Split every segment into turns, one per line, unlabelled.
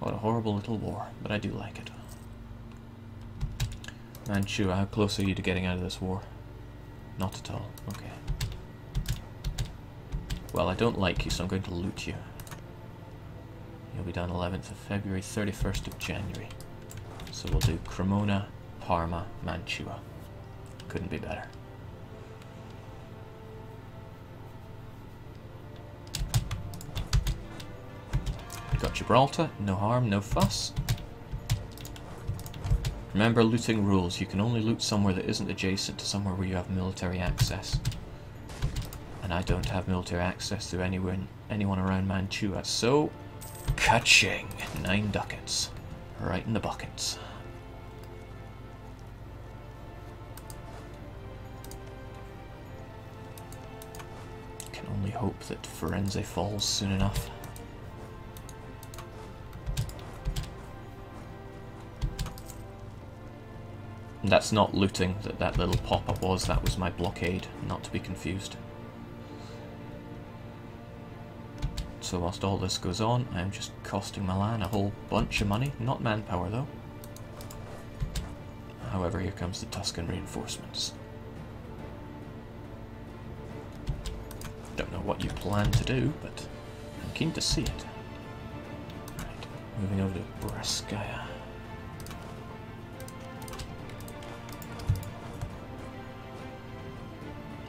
What a horrible little war, but I do like it. Mantua, how close are you to getting out of this war? Not at all. Okay. Well, I don't like you, so I'm going to loot you. You'll be done 11th of February, 31st of January. So we'll do Cremona, Parma, Mantua. Couldn't be better. Got Gibraltar, no harm, no fuss. Remember looting rules, you can only loot somewhere that isn't adjacent to somewhere where you have military access. And I don't have military access to anyone around Mantua, so... Ka-ching! 9 ducats. Right in the buckets. Can only hope that Firenze falls soon enough. That's not looting that little pop-up was, that was my blockade, not to be confused. So whilst all this goes on, I'm just costing Milan a whole bunch of money, not manpower though. However, here comes the Tuscan reinforcements. Don't know what you plan to do, but I'm keen to see it. Right, moving over to Braskaya.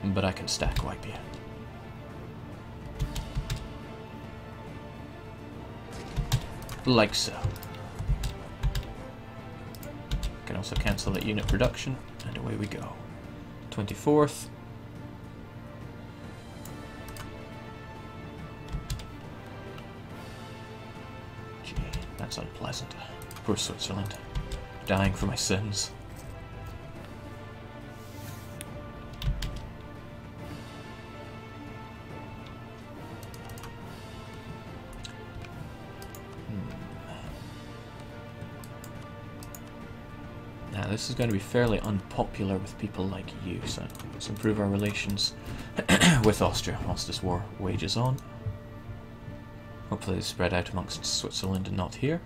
But I can stack wipe you. Like so. Can also cancel that unit production, and away we go. 24th. Gee, that's unpleasant. Poor Switzerland. Dying for my sins. This is going to be fairly unpopular with people like you, so let's improve our relations with Austria whilst this war wages on. Hopefully they spread out amongst Switzerland and not here.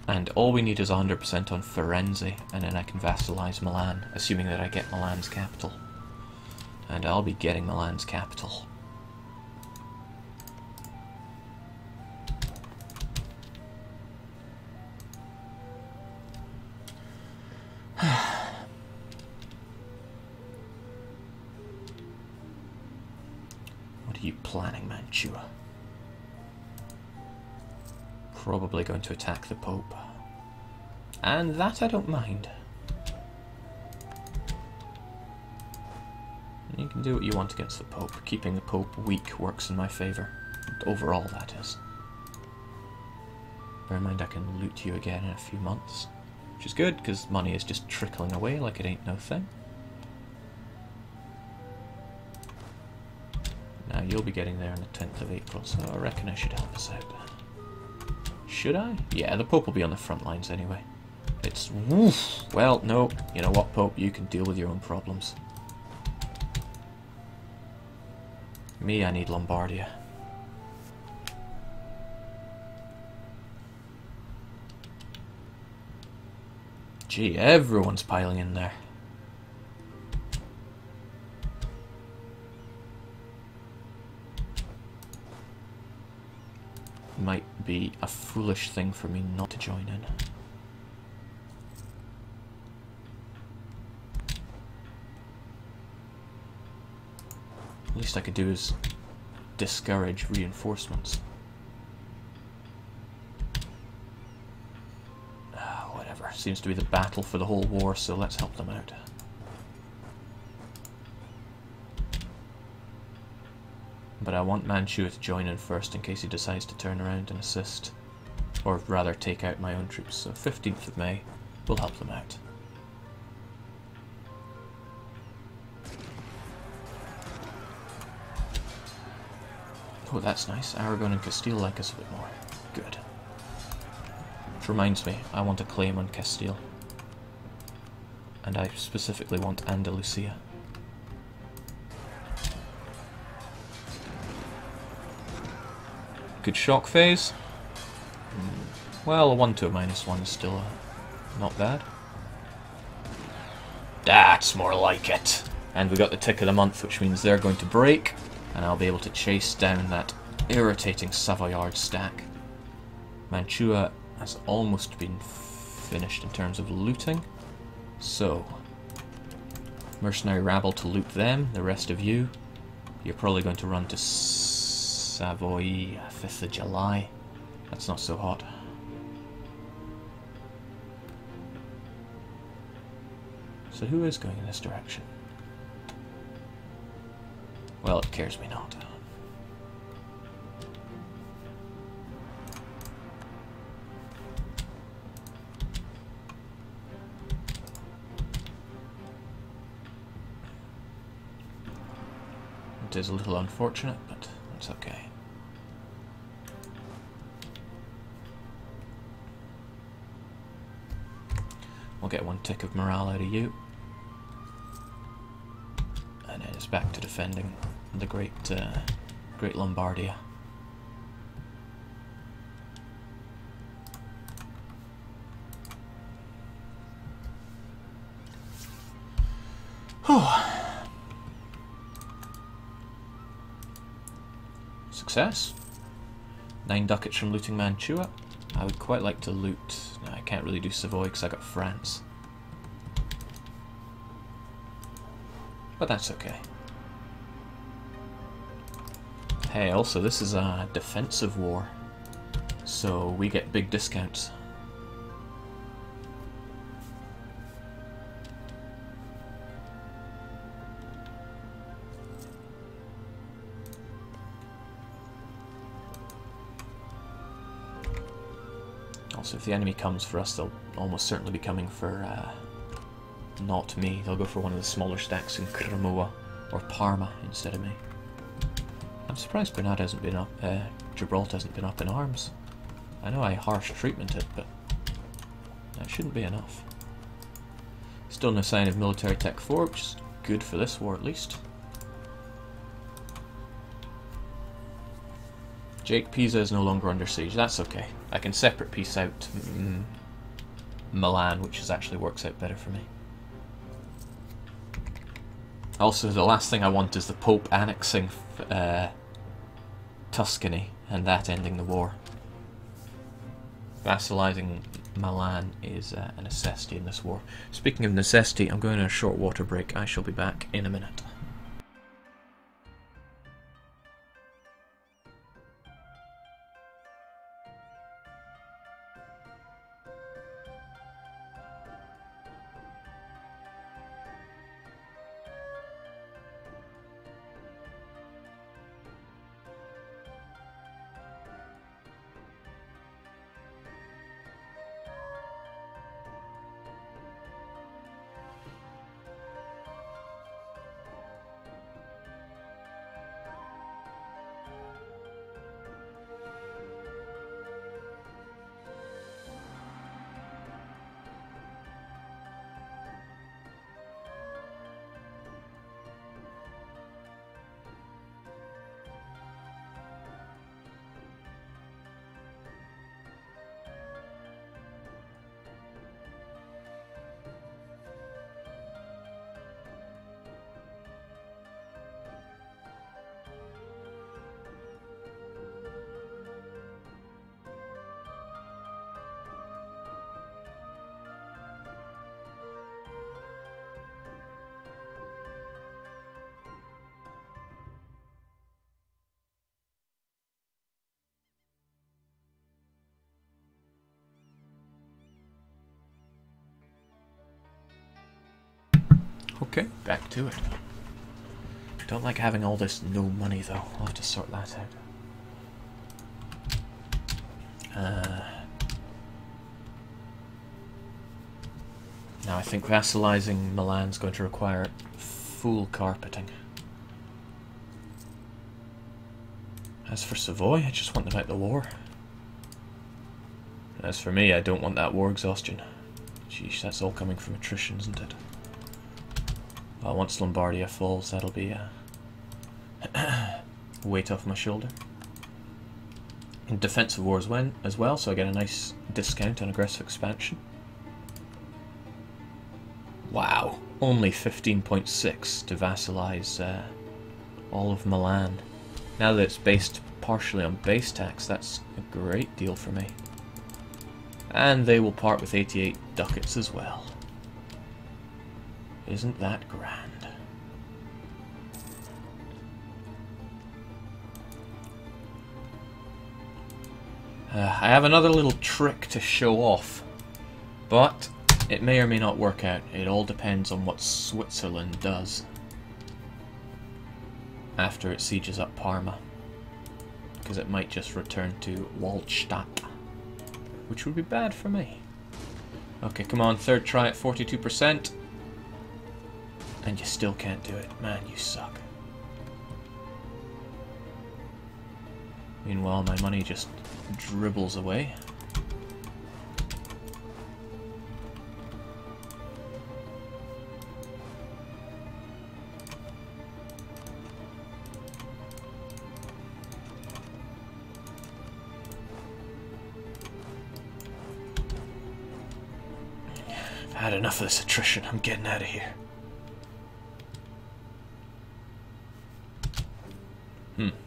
And all we need is 100% on Firenze, and then I can vassalize Milan, assuming that I get Milan's capital. And I'll be getting Milan's capital. What are you planning, Mantua? Probably going to attack the Pope. And that I don't mind. You can do what you want against the Pope. Keeping the Pope weak works in my favour. Overall, that is. Bear in mind I can loot you again in a few months. Which is good, because money is just trickling away like it ain't no thing. Now you'll be getting there on the 10th of April, so I reckon I should help us out. Should I? Yeah, the Pope will be on the front lines anyway. It's... woof. Well, no. You know what, Pope? You can deal with your own problems. Me, I need Lombardia. Gee, everyone's piling in there. Might be a foolish thing for me not to join in. The least I could do is discourage reinforcements. Whatever. Seems to be the battle for the whole war, so let's help them out. But I want Mantua to join in first in case he decides to turn around and assist. Or rather take out my own troops. So 15th of May, we'll help them out. Oh, that's nice. Aragon and Castile like us a bit more. Good. Which reminds me, I want a claim on Castile. And I specifically want Andalusia. Good shock phase. Well, a 1 to a -1 is still not bad. That's more like it. And we got the tick of the month, which means they're going to break, and I'll be able to chase down that irritating Savoyard stack. Mantua has almost been finished in terms of looting, so mercenary rabble to loot them. The rest of you, you're probably going to run to Savoy 5th of July. That's not so hot. So who is going in this direction? Well, it cares me not. It is a little unfortunate, but it's okay. We'll get 1 tick of morale out of you. And then it's back to defending the great Lombardia. Success. 9 ducats from looting Mantua. I would quite like to loot... No, I can't really do Savoy because I got France. But that's okay. Hey, also this is a defensive war, so we get big discounts. Also, if the enemy comes for us, they'll almost certainly be coming for not me. They'll go for one of the smaller stacks in Cremona or Parma instead of me. I'm surprised Granada hasn't been up, Gibraltar hasn't been up in arms. I know I harsh treatment it, but that shouldn't be enough. Still no sign of military tech 4, which is good for this war at least. Jake, Pisa is no longer under siege. That's okay. I can separate peace out Milan, which actually works out better for me. Also, the last thing I want is the Pope annexing Tuscany and that ending the war. Vassalizing Milan is a necessity in this war. Speaking of necessity, I'm going on a short water break. I shall be back in a minute. Okay, back to it. Don't like having all this no money though. I'll have to sort that out. Now I think vassalizing Milan's going to require full carpeting. As for Savoy, I just want them out the war. As for me, I don't want that war exhaustion. Sheesh, that's all coming from attrition, isn't it? Well, once Lombardia falls, that'll be a weight off my shoulder. And defensive wars win as well, so I get a nice discount on aggressive expansion. Wow, only 15.6 to vassalize all of Milan. Now that it's based partially on base tax, that's a great deal for me. And they will part with 88 ducats as well. Isn't that grand? I have another little trick to show off, but it may or may not work out. It all depends on what Switzerland does after it sieges up Parma, because it might just return to Waldstadt, which would be bad for me. Okay, come on, third try at 42%, and you still can't do it. Man, you suck. Meanwhile, my money just dribbles away. I've had enough of this attrition. I'm getting out of here.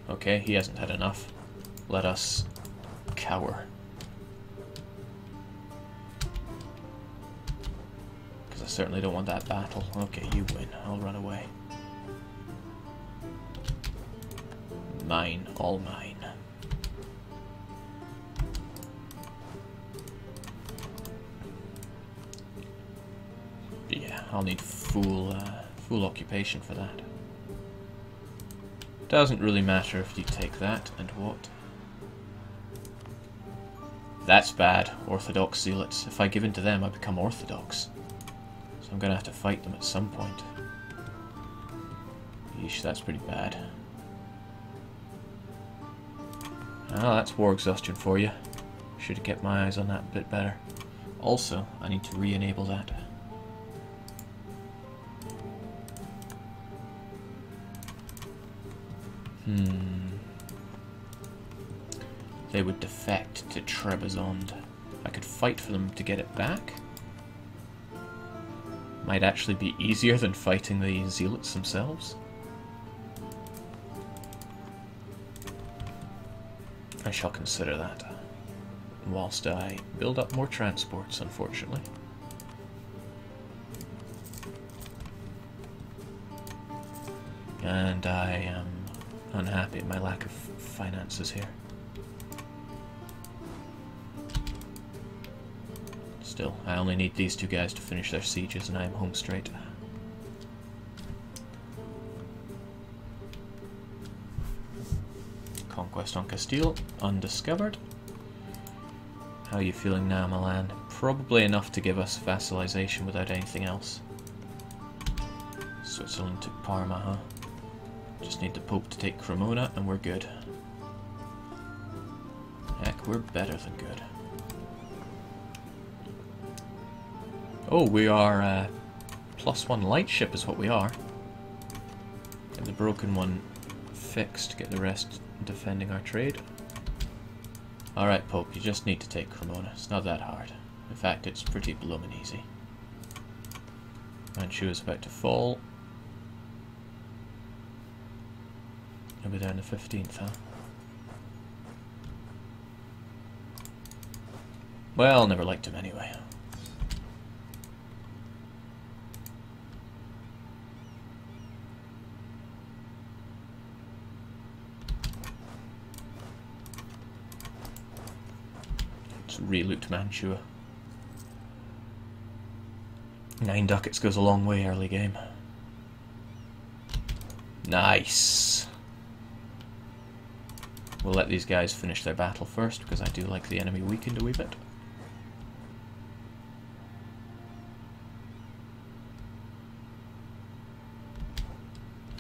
Okay, he hasn't had enough. Let us cower. Because I certainly don't want that battle. Okay, you win. I'll run away. Mine. All mine. Yeah, I'll need full occupation for that. Doesn't really matter if you take that, and what? That's bad, Orthodox zealots. If I give in to them, I become Orthodox. So I'm gonna have to fight them at some point. Yeesh, that's pretty bad. Well, that's war exhaustion for you. Should have kept my eyes on that a bit better. Also, I need to re-enable that. They would defect to Trebizond. I could fight for them to get it back. Might actually be easier than fighting the zealots themselves. I shall consider that, whilst I build up more transports, unfortunately. And I am unhappy at my lack of finances here. Still, I only need these two guys to finish their sieges and I am home straight. Conquest on Castile, undiscovered. How are you feeling now, Milan? Probably enough to give us vassalization without anything else. Switzerland took Parma, huh? Just need the Pope to take Cremona and we're good. Heck, we're better than good. Oh, we are +1 lightship is what we are. Get the broken one fixed, get the rest defending our trade. Alright, Pope, you just need to take Cremona. It's not that hard. In fact, it's pretty bloomin' easy. Manchu is about to fall. He'll be there on the 15th, huh? Well, never liked him anyway. Let's re-loot Mantua. 9 ducats goes a long way early game. Nice! We'll let these guys finish their battle first, because I do like the enemy weakened a wee bit.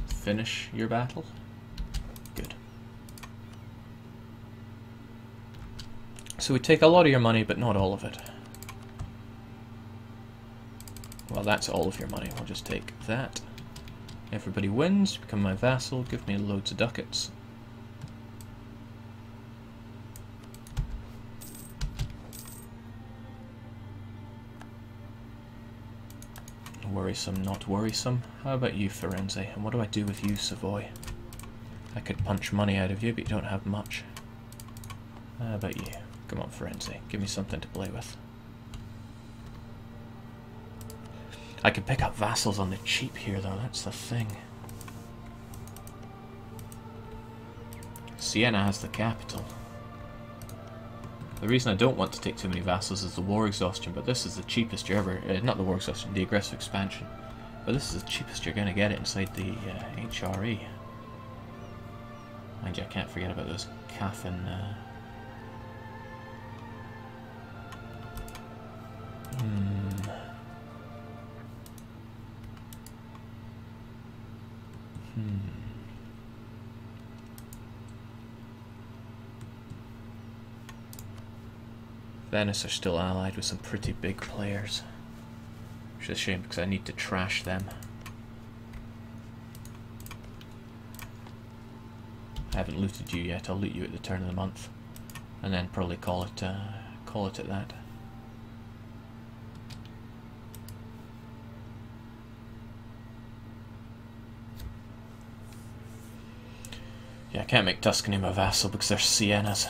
Finish your battle. Good. So we take a lot of your money, but not all of it. Well, that's all of your money. We'll just take that. Everybody wins, become my vassal, give me loads of ducats. Worrisome, not worrisome. How about you, Firenze? And what do I do with you, Savoy? I could punch money out of you, but you don't have much. How about you? Come on, Firenze. Give me something to play with. I could pick up vassals on the cheap here, though. That's the thing. Siena has the capital. The reason I don't want to take too many vassals is the war exhaustion, but this is the cheapest you're ever... not the war exhaustion, the aggressive expansion. But this is the cheapest you're going to get it inside the HRE. Mind you, I can't forget about those Cathan... Venice are still allied with some pretty big players. Which is a shame because I need to trash them. I haven't looted you yet. I'll loot you at the turn of the month. And then probably call it at that. Yeah, I can't make Tuscany my vassal because they're Sienas.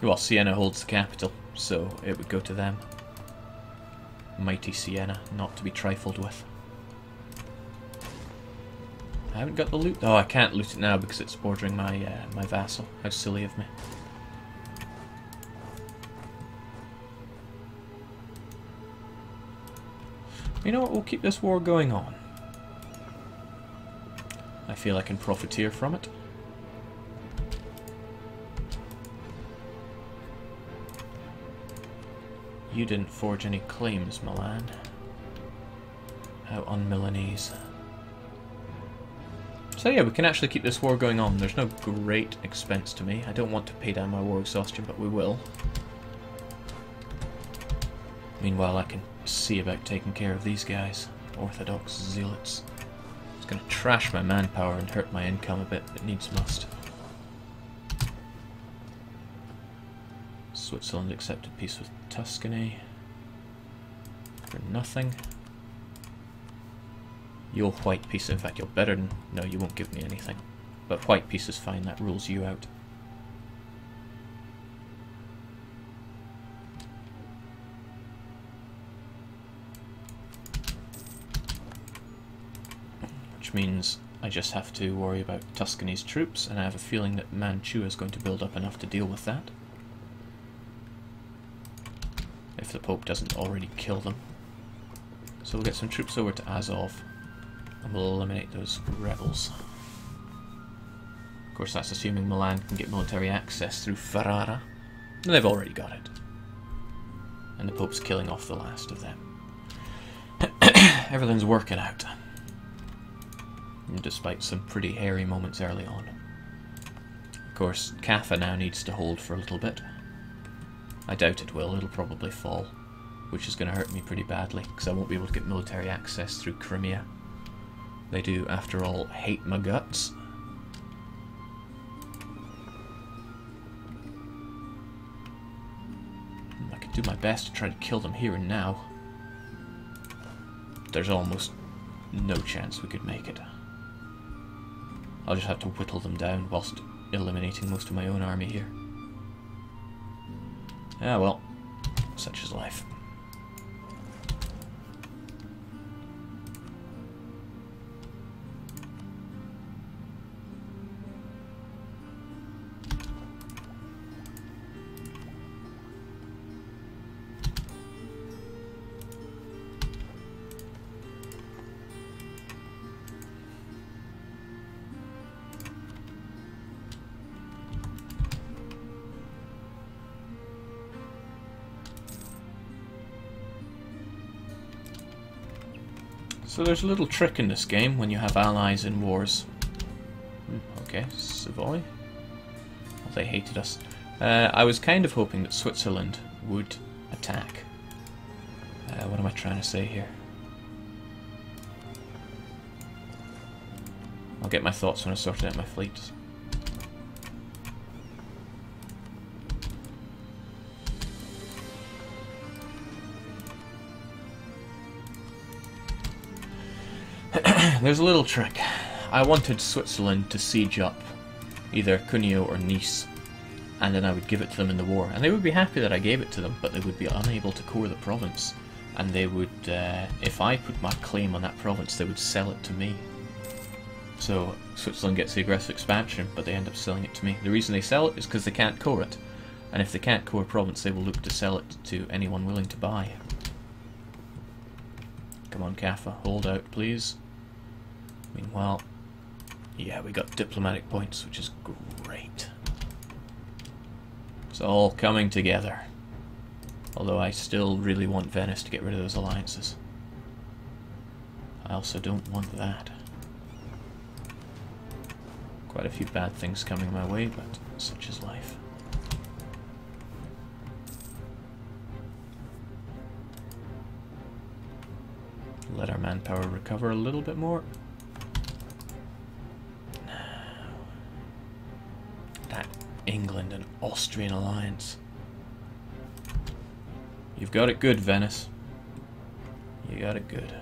Well, Siena holds the capital, so it would go to them. Mighty Siena, not to be trifled with. I haven't got the loot. Oh, I can't loot it now because it's bordering my my vassal. How silly of me. You know what? We'll keep this war going on. I feel I can profiteer from it. You didn't forge any claims, Milan. How un-Milanese. So yeah, we can actually keep this war going on. There's no great expense to me. I don't want to pay down my war exhaustion, but we will. Meanwhile, I can see about taking care of these guys. Orthodox zealots. It's going to trash my manpower and hurt my income a bit. It needs must. Switzerland accepted peace with Tuscany. For nothing. You'll white peace. In fact, you're better than... No, you won't give me anything. But white peace is fine. That rules you out. Which means I just have to worry about Tuscany's troops, and I have a feeling that Mantua is going to build up enough to deal with that. If the Pope doesn't already kill them. So we'll get some troops over to Azov, and we'll eliminate those rebels. Of course, that's assuming Milan can get military access through Ferrara. And they've already got it. And the Pope's killing off the last of them. Everything's working out. Despite some pretty hairy moments early on. Of course, Kaffa now needs to hold for a little bit. I doubt it will, it'll probably fall. Which is going to hurt me pretty badly, because I won't be able to get military access through Crimea. They do, after all, hate my guts. I could do my best to try to kill them here and now. There's almost no chance we could make it. I'll just have to whittle them down whilst eliminating most of my own army here. Ah well, such is life. So there's a little trick in this game when you have allies in wars. Okay, Savoy. Well, they hated us. I was kind of hoping that Switzerland would attack. What am I trying to say here? I'll get my thoughts when I sort out my fleets. There's a little trick. I wanted Switzerland to siege up either Cuneo or Nice, and then I would give it to them in the war. And they would be happy that I gave it to them, but they would be unable to core the province. And they would, if I put my claim on that province, they would sell it to me. So Switzerland gets the aggressive expansion, but they end up selling it to me. The reason they sell it is because they can't core it. And if they can't core a province, they will look to sell it to anyone willing to buy. Come on, Kaffa, hold out, please. Meanwhile, yeah, we got diplomatic points, which is great. It's all coming together. Although I still really want Venice to get rid of those alliances. I also don't want that. Quite a few bad things coming my way, but such is life. Let our manpower recover a little bit more. That England and Austrian alliance. You've got it good, Venice. You got it good.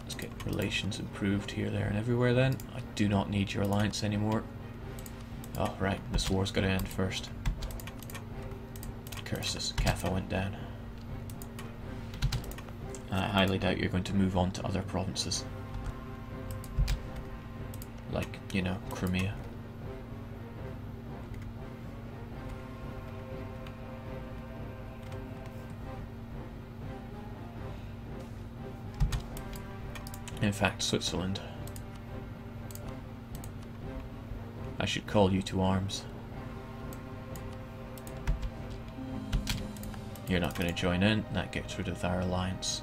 Let's get relations improved here, there, and everywhere then. I do not need your alliance anymore. Oh, right, this war's got to end first. Curses, Kaffa went down. I highly doubt you're going to move on to other provinces. Like, you know, Crimea. In fact, Switzerland. I should call you to arms. You're not going to join in, that gets rid of our alliance.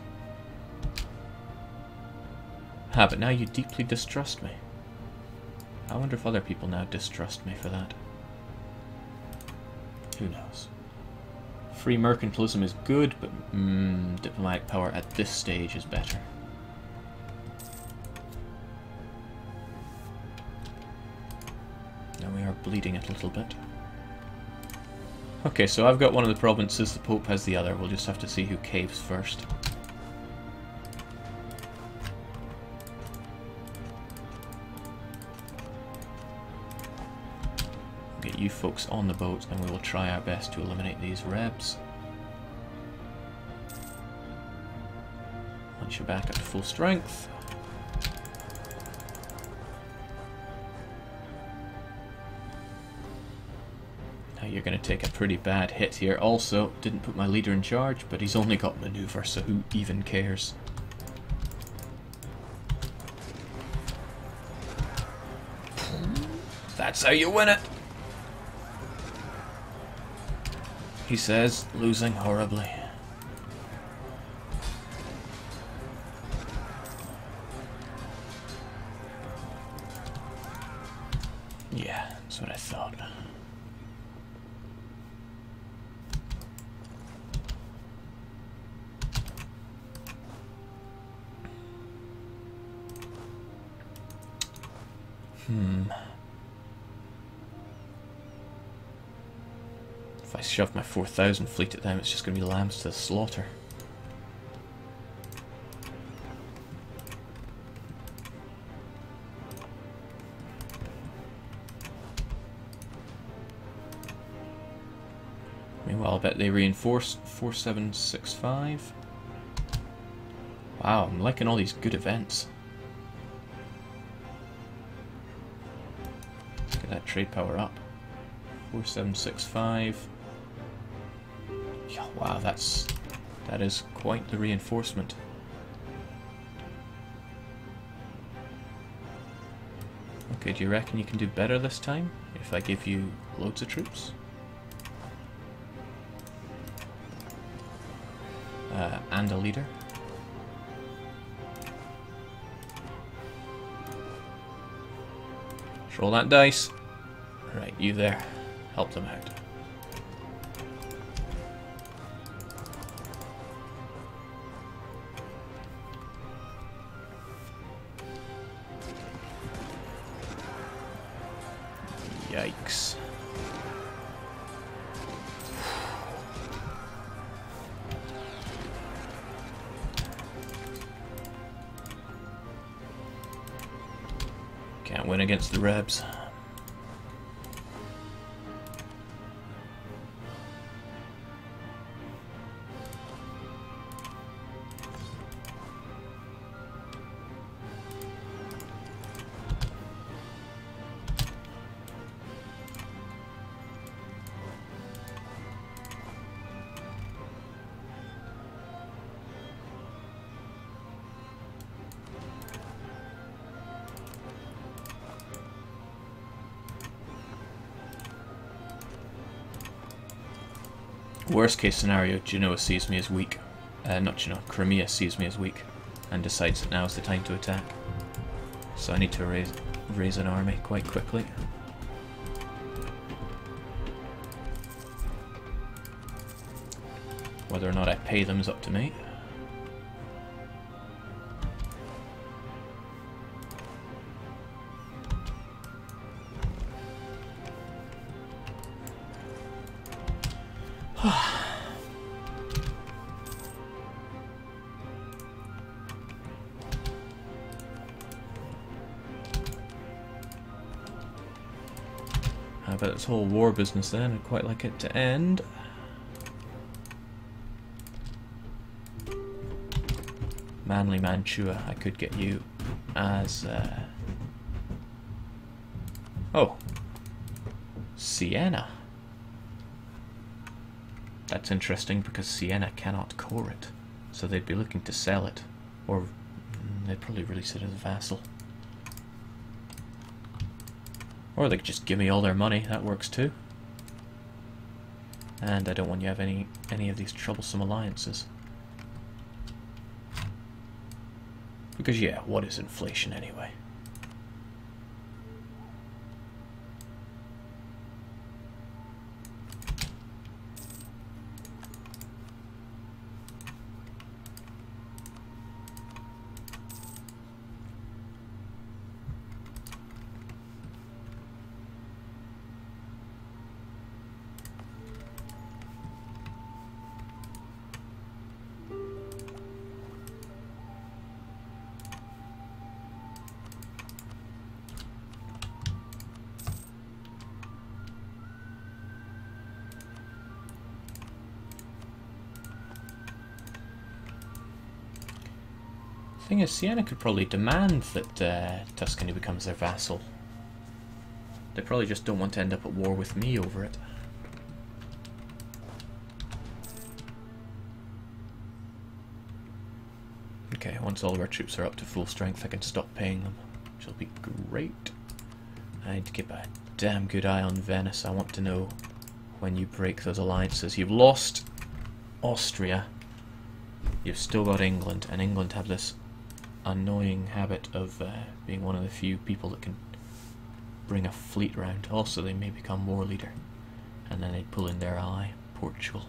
Ah, but now you deeply distrust me. I wonder if other people now distrust me for that. Who knows? Free mercantilism is good, but diplomatic power at this stage is better. Now we are bleeding it a little bit. Okay, so I've got one of the provinces, the Pope has the other. We'll just have to see who caves first. Get you folks on the boat and we will try our best to eliminate these rebs. Once you're back up to full strength. You're going to take a pretty bad hit here. Also, didn't put my leader in charge, but he's only got maneuver, so who even cares? That's how you win it! He says, losing horribly. Yeah, that's what I thought. If I shove my 4,000 fleet at them, it's just going to be lambs to the slaughter. Meanwhile, I bet they reinforce 4765. Wow, I'm liking all these good events. Get that trade power up. 4765. Yeah, wow, that is quite the reinforcement. Okay, do you reckon you can do better this time if I give you loads of troops? And a leader? Roll that dice. Right, you there. Help them out. Yikes. Can't win against the Rebs. Worst case scenario, Genoa sees me as weak. Not Genoa, Crimea sees me as weak and decides that now is the time to attack. So I need to raise an army quite quickly. Whether or not I pay them is up to me. How about this whole war business then? I'd quite like it to end. Manly Mantua, I could get you as... Oh! Siena. That's interesting because Siena cannot core it. So they'd be looking to sell it. Or they'd probably release it as a vassal. Or they could just give me all their money, that works too. And I don't want you to have any of these troublesome alliances. Because yeah, what is inflation anyway? Thing is, Siena could probably demand that Tuscany becomes their vassal. They probably just don't want to end up at war with me over it. Okay, once all of our troops are up to full strength, I can stop paying them, which will be great. I need to keep a damn good eye on Venice. I want to know when you break those alliances. You've lost Austria. You've still got England, and England have this annoying habit of being one of the few people that can bring a fleet round. Also, they may become war leader, and then they'd pull in their ally, Portugal.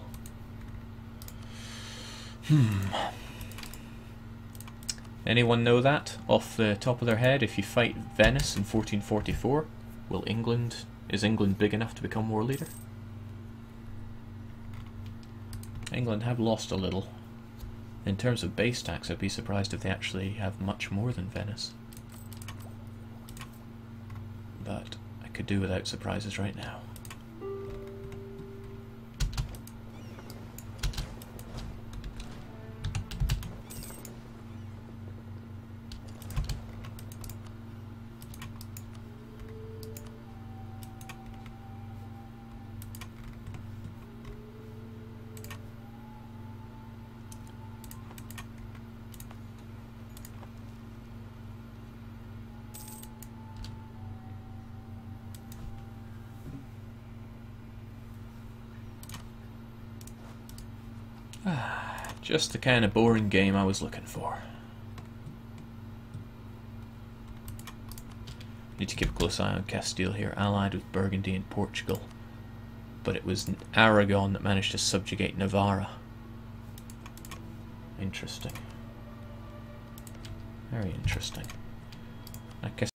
Anyone know that off the top of their head? If you fight Venice in 1444, is England big enough to become war leader? England have lost a little. In terms of base tax, I'd be surprised if they actually have much more than Venice. But I could do without surprises right now. Just the kind of boring game I was looking for. Need to keep a close eye on Castile here, allied with Burgundy and Portugal. But it was Aragon that managed to subjugate Navarra. Interesting. Very interesting. I guess